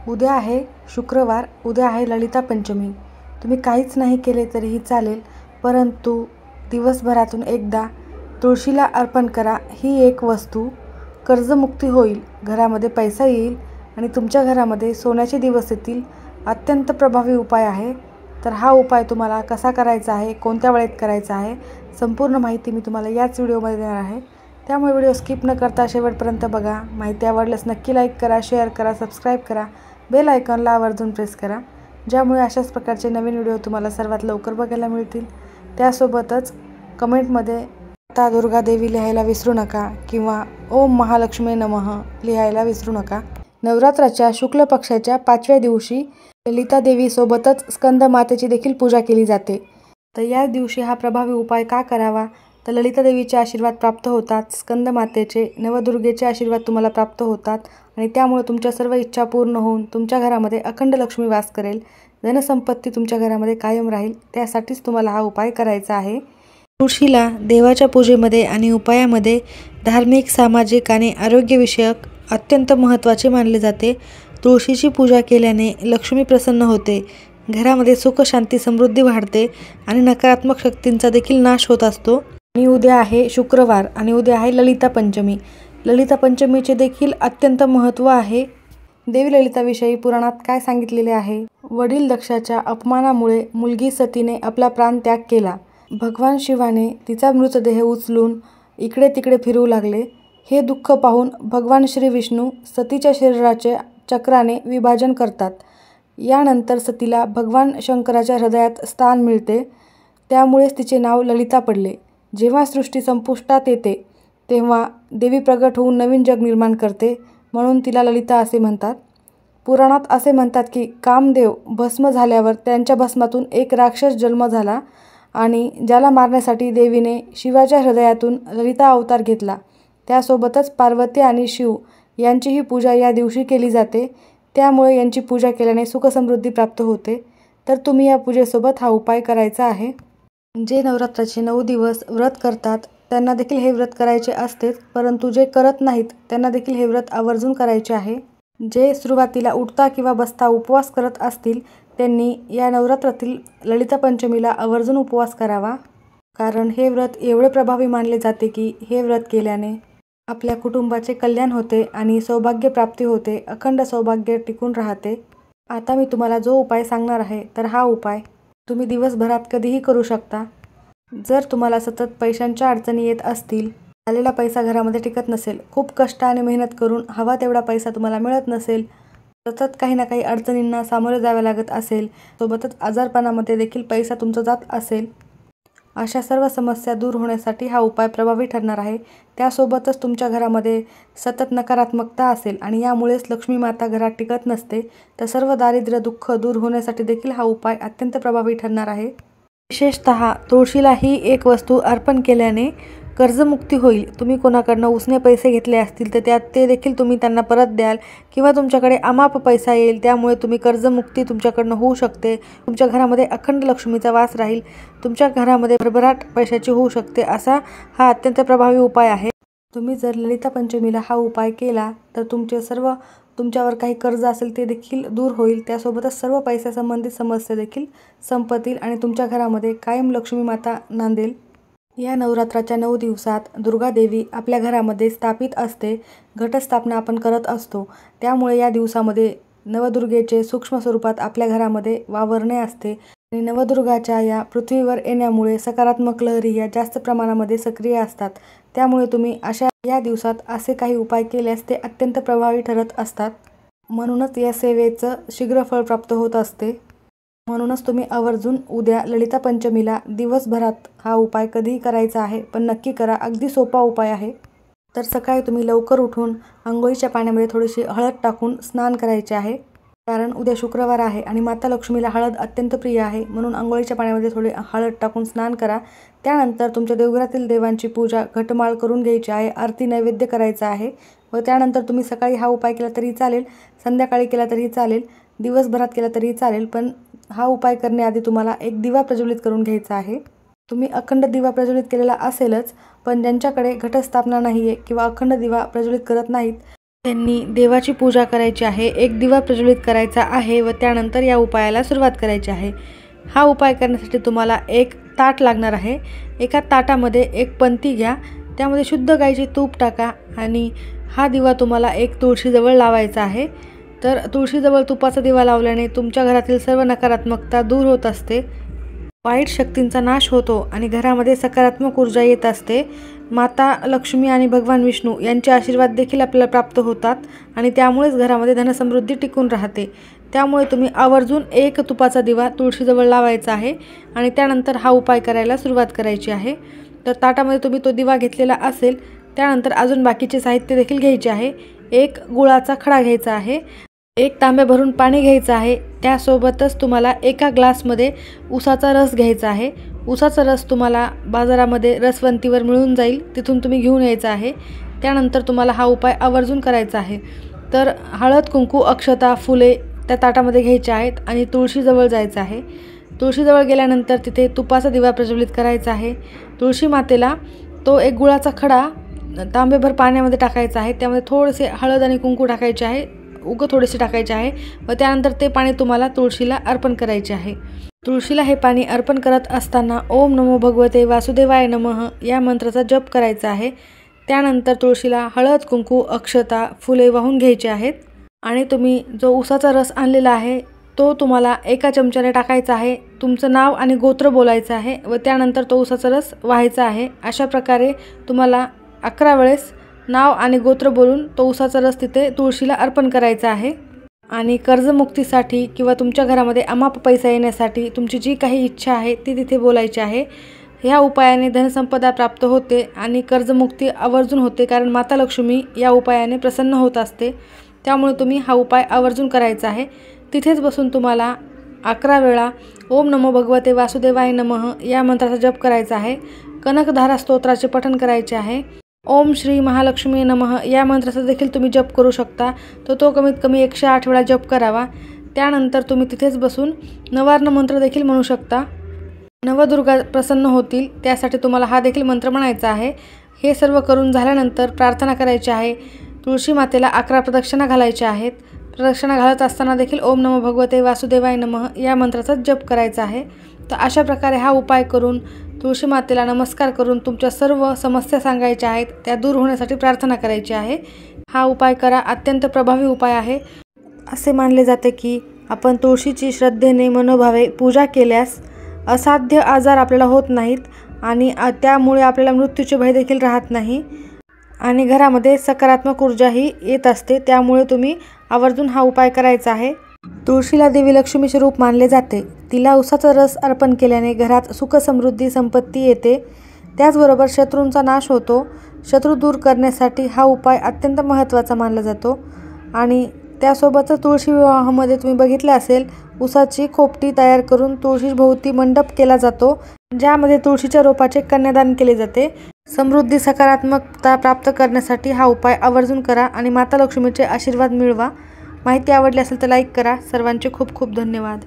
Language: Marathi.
उद्या आहे शुक्रवार, उद्या आहे ललिता पंचमी. तुम्ही काहीच नाही केले तरीही चालेल, परंतु दिवसभरातून एकदा तुळशीला अर्पण करा. ही एक वस्तू कर्जमुक्ती होईल, घरामध्ये पैसा येईल आणि तुमच्या घरामध्ये सोन्याचे दिवस येतील. अत्यंत प्रभावी उपाय आहे. तर हा उपाय तुम्हाला कसा करायचा आहे, कोणत्या वेळेत करायचा आहे, संपूर्ण माहिती मी तुम्हाला याच व्हिडिओमध्ये देणार आहे. त्यामुळे व्हिडिओ स्किप न करता शेवटपर्यंत बघा. माहिती आवडल्यास नक्की लाईक करा, शेअर करा, सबस्क्राईब करा, बेल आयकॉनला आवर्जून प्रेस करा, ज्यामुळे अशाच प्रकारचे नवीन व्हिडिओ तुम्हाला सर्वात लवकर बघायला मिळतील. त्यासोबतच कमेंटमध्ये माता दुर्गा देवी लिहायला विसरू नका किंवा ओम महालक्ष्मी नमः लिहायला विसरू नका. नवरात्राच्या शुक्ल पक्षाच्या 5व्या दिवशी ललिता देवीसोबतच स्कंद मातेची देखील पूजा केली जाते. तर या दिवशी हा प्रभावी उपाय का करावा, तर ललिता देवीचे आशीर्वाद प्राप्त होतात, स्कंद मातेचे, नवदुर्गेचे आशीर्वाद तुम्हाला प्राप्त होतात आणि त्यामुळे तुमच्या सर्व इच्छा पूर्ण होऊन तुमच्या घरामध्ये अखंड लक्ष्मी वास करेल, धनसंपत्ती तुमच्या घरामध्ये कायम राहील. त्यासाठीच तुम्हाला हा उपाय करायचा आहे. तुळशीला देवाच्या पूजेमध्ये आणि उपायामध्ये धार्मिक, सामाजिक आणि आरोग्यविषयक अत्यंत महत्त्वाचे मानले जाते. तुळशीची पूजा केल्याने लक्ष्मी प्रसन्न होते, घरामध्ये सुख, शांती, समृद्धी वाढते आणि नकारात्मक शक्तींचा देखील नाश होत असतो. आणि उद्या आहे शुक्रवार आणि उद्या आहे ललिता पंचमी. ललिता पंचमीचे देखील अत्यंत महत्त्व आहे. देवी ललिताविषयी पुराणात काय सांगितलेले आहे? वडील दक्षाच्या अपमानामुळे मुलगी सतीने आपला प्राण त्याग केला. भगवान शिवाने तिचा मृतदेह उचलून इकडे तिकडे फिरवू लागले. हे दुःख पाहून भगवान श्री विष्णू सतीच्या शरीराचे चक्राने विभाजन करतात. यानंतर सतीला भगवान शंकराच्या हृदयात स्थान मिळते. त्यामुळेच तिचे नाव ललिता पडले. जेव्हा सृष्टी संपुष्टात येते तेव्हा देवी प्रगट होऊन नवीन जग निर्माण करते, म्हणून तिला ललिता असे म्हणतात. पुराणात असे म्हणतात की कामदेव भस्म झाल्यावर त्यांच्या भस्मातून एक राक्षस जन्म झाला आणि ज्याला मारण्यासाठी देवीने शिवाच्या हृदयातून ललिता अवतार घेतला. त्यासोबतच पार्वती आणि शिव यांचीही पूजा या दिवशी केली जाते. त्यामुळे यांची पूजा केल्याने सुखसमृद्धी प्राप्त होते. तर तुम्ही या पूजेसोबत हा उपाय करायचा आहे. जे नवरात्राचे 9 दिवस व्रत करतात त्यांना देखील हे व्रत करायचे असतेच, परंतु जे करत नाहीत त्यांना देखील हे व्रत आवर्जून करायचे आहे. जे सुरुवातीला उठता किंवा बसता उपवास करत असतील त्यांनी या नवरात्रातील ललिता पंचमीला आवर्जून उपवास करावा. कारण हे व्रत एवढे प्रभावी मानले जाते की हे व्रत केल्याने आपल्या कुटुंबाचे कल्याण होते आणि सौभाग्य प्राप्ती होते, अखंड सौभाग्य टिकून राहते. आता मी तुम्हाला जो उपाय सांगणार आहे तर हा उपाय तुम्ही दिवसभरात कधीही करू शकता. जर तुम्हाला सतत पैशांच्या अडचणी येत असतील, आलेला पैसा घरामध्ये टिकत नसेल, खूप कष्ट आणि मेहनत करून हवा तेवढा पैसा तुम्हाला मिळत नसेल, सतत काही ना काही अडचणींना सामोरे जावे लागत असेल, सोबतच आजारपणामध्ये देखील पैसा तुमचा जात असेल, अशा सर्व समस्या दूर होण्यासाठी हा उपाय प्रभावी ठरणार आहे. त्यासोबतच तुमच्या घरामध्ये सतत नकारात्मकता असेल आणि यामुळेच लक्ष्मी माता घरात टिकत नसते, तर सर्व दारिद्र्य, दुःख दूर होण्यासाठी देखील हा उपाय अत्यंत प्रभावी ठरणार आहे. विशेषतः तुळशीला ही एक वस्तू अर्पण केल्याने कर्जमुक्ती होईल. तुम्ही कोणाकडनं उसने पैसे घेतले असतील तर ते देखील तुम्ही त्यांना परत द्याल किंवा तुमच्याकडे अमाप पैसा येईल. त्यामुळे तुम्ही कर्जमुक्ती तुमच्याकडनं होऊ शकते. तुमच्या घरामध्ये अखंड लक्ष्मीचा वास राहील. तुमच्या घरामध्ये भरभराट पैशाची होऊ शकते. असा हा अत्यंत प्रभावी उपाय आहे. तुम्ही जर ललिता पंचमीला हा उपाय केला तर तुमच्यावर काही कर्ज असेल ते देखील दूर होईल. त्यासोबतच सर्व पैशासंबंधित समस्या देखील संपतील आणि तुमच्या घरामध्ये कायम लक्ष्मी माता नांदेल. या नवरात्राच्या 9 दिवसात दुर्गा देवी आपल्या घरामध्ये स्थापित असते. घटस्थापना आपण करत असतो. त्यामुळे या दिवसामध्ये नवदुर्गेचे सूक्ष्म स्वरूपात आपल्या घरामध्ये वावरणे असते आणि नवदुर्गाच्या या पृथ्वीवर येण्यामुळे सकारात्मक लहरी या जास्त प्रमाणामध्ये सक्रिय असतात. त्यामुळे तुम्ही अशा या दिवसात असे काही उपाय केल्यास ते अत्यंत प्रभावी ठरत असतात. म्हणूनच या सेवेचं शीघ्र फळ प्राप्त होत असते. म्हणूनच तुम्ही आवर्जून उद्या ललिता पंचमीला दिवसभरात हा उपाय कधीही करायचा आहे, पण नक्की करा. अगदी सोपा उपाय आहे. तर सकाळी तुम्ही लवकर उठून अंघोळीच्या पाण्यामध्ये थोडीशी हळद टाकून स्नान करायचे आहे. कारण उद्या शुक्रवार आहे आणि माता लक्ष्मीला हळद अत्यंत प्रिय आहे, म्हणून अंघोळीच्या पाण्यामध्ये थोडी हळद टाकून स्नान करा. त्यानंतर तुमच्या देवघरातील देवांची पूजा घटमाळ करून घ्यायची आहे, आरती नैवेद्य करायचा आहे व त्यानंतर तुम्ही सकाळी हा उपाय केला तरी चालेल, संध्याकाळी केला तरीही चालेल, दिवसभरात केला तरीही चालेल. पण हा उपाय करण्याआधी तुम्हाला एक दिवा प्रज्वलित करून घ्यायचा आहे. तुम्ही अखंड दिवा प्रज्वलित केलेला असेलच, पण ज्यांच्याकडे घटस्थापना नाही आहे किंवा अखंड दिवा प्रज्वलित करत नाहीत त्यांनी देवाची पूजा करायची आहे, एक दिवा प्रज्वलित करायचा आहे व त्यानंतर या उपायाला सुरुवात करायची आहे। हा उपाय करण्यासाठी तुम्हाला एक ताट लागणार आहे। एका ताटामध्ये एक पंती घ्या, त्यामध्ये शुद्ध गाईचे तूप टाका आणि हा दिवा तुम्हाला एक तुळशीजवळ लावायचा आहे। तर तुळशीजवळ तुपाचा दिवा लावल्याने तुमच्या घरातील सर्व नकारात्मकता दूर होत असते, वाईट शक्तींचा नाश होतो आणि घरामध्ये सकारात्मक ऊर्जा येत असते। माता लक्ष्मी आणि भगवान विष्णू यांचे आशीर्वाद देखील आपल्याला प्राप्त होतात आणि त्यामुळेच घरामध्ये धनसमृद्धी टिकून राहते। त्यामुळे तुम्ही आवर्जून एक तुपाचा दिवा तुळशीजवळ लावायचा आहे आणि त्यानंतर हा उपाय करायला सुरुवात करायची आहे। तर ताटामध्ये तुम्ही तो दिवा घेतलेला असेल, त्यानंतर अजून बाकीचे साहित्य देखील घ्यायचे आहे। एक गुळाचा खडा घ्यायचा आहे, एक तांबे भरून पाणी घ्यायचं आहे, त्यासोबतच तुम्हाला एका ग्लासमध्ये उसाचा रस घ्यायचा आहे। उसाचा रस तुम्हाला बाजारामध्ये रसवंतीवर मिळून जाईल, तिथून तुम्ही घेऊन यायचा आहे। त्यानंतर तुम्हाला हा उपाय आवर्जून करायचा आहे। तर हळद, कुंकू, अक्षता, फुले त्या ताटामध्ये घ्यायचे आहेत आणि तुळशीजवळ जायचं आहे। तुळशीजवळ गेल्यानंतर तिथे तुपाचा दिवा प्रज्वलित करायचा आहे। तुळशी मातेला तो एक गुळाचा खडा तांबेभर पाण्यामध्ये टाकायचा आहे, त्यामध्ये थोडेसे हळद आणि कुंकू टाकायचे आहे, थोडेसे टाकायचे आहे व त्यानंतर ते पाणी तुम्हाला तुळशीला अर्पण करायचे आहे। तुळशीला हे पाणी अर्पण करत असताना ओम नमो भगवते वासुदेवाय नमः या मंत्राचा जप करायचा आहे। त्यानंतर तुळशीला हळद, कुंकू, अक्षता, फुले वाहून घ्यायचे आहेत आणि तुम्ही जो उसाचा रस आणलेला आहे तो तुम्हाला एका चमच्याने टाकायचा आहे। तुमचं नाव आणि गोत्र बोलायचं आहे व त्यानंतर तो उसाचा रस वाहायचा आहे। अशा प्रकारे तुम्हाला 11 वेळेस नाव आणि गोत्र बोलून तो उसाचा रस तिथे तुळशीला अर्पण करायचा आहे। आणि कर्जमुक्तीसाठी किंवा तुमच्या घरामध्ये अमाप पैसा येण्यासाठी तुमची जी काही इच्छा आहे ती तिथे बोलायची आहे। ह्या उपायाने धनसंपदा प्राप्त होते आणि कर्जमुक्ती आवर्जून होते, कारण माता लक्ष्मी या उपायाने प्रसन्न होत असते। त्यामुळे तुम्ही हा उपाय आवर्जून करायचा आहे। तिथेच बसून तुम्हाला 11 वेळा ओम नमो भगवते वासुदेवाय नमः या मंत्राचा जप करायचा आहे। कनकधारा स्तोत्राचे पठण करायचे आहे। ओम श्री महालक्ष्मी नमः या मंत्राचा देखील तुम्ही जप करू शकता, तो कमीत कमी 108 वेळा जप करावा। त्यानंतर तुम्ही तिथेच बसून नवार्ण मंत्र देखील म्हणू शकता। नवदुर्गा प्रसन्न होतील त्यासाठी तुम्हाला हा देखील मंत्र म्हणायचा आहे। हे सर्व करून झाल्यानंतर प्रार्थना करायची आहे। तुळशी मातेला 11 प्रदक्षिणा घालायच्या आहेत। प्रदक्षिणा घालत असताना देखील ओम नमो भगवते वासुदेवाय नमः या मंत्राचा जप करायचा आहे। तर अशा प्रकारे हा उपाय करून तुळशी मातेला नमस्कार करून तुमच्या सर्व समस्या सांगायच्या आहेत, त्या दूर होण्यासाठी प्रार्थना करायची आहे। हा उपाय करा, अत्यंत प्रभावी उपाय आहे। असे मानले जाते की आपण तुळशीची श्रद्धेने मनोभावे पूजा केल्यास असाध्य आजार आपल्याला होत नाहीत आणि त्यामुळे आपल्याला मृत्यूचे भय देखील राहत नाही आणि घरामध्ये सकारात्मक ऊर्जाही येत असते। त्यामुळे तुम्ही आवर्जून हा उपाय करायचा आहे। तुळशीला देवी लक्ष्मीचे रूप मानले जाते। तिला उसाचा रस अर्पण केल्याने घरात सुख, समृद्धी, संपत्ती येते। त्याचबरोबर शत्रूंचा नाश होतो। शत्रू दूर करण्यासाठी हा उपाय अत्यंत महत्त्वाचा मानला जातो। आणि त्यासोबतच तुळशी विवाहामध्ये तुम्ही बघितले असेल, उसाची खोपटी तयार करून तुळशीभोवती मंडप केला जातो, ज्यामध्ये तुळशीच्या रोपाचे कन्यादान केले जाते। समृद्धी, सकारात्मकता प्राप्त करण्यासाठी हा उपाय आवर्जून करा आणि माता लक्ष्मीचे आशीर्वाद मिळवा। माहिती आवडली असेल तर लाईक करा। सर्वांचे खूप खूप धन्यवाद।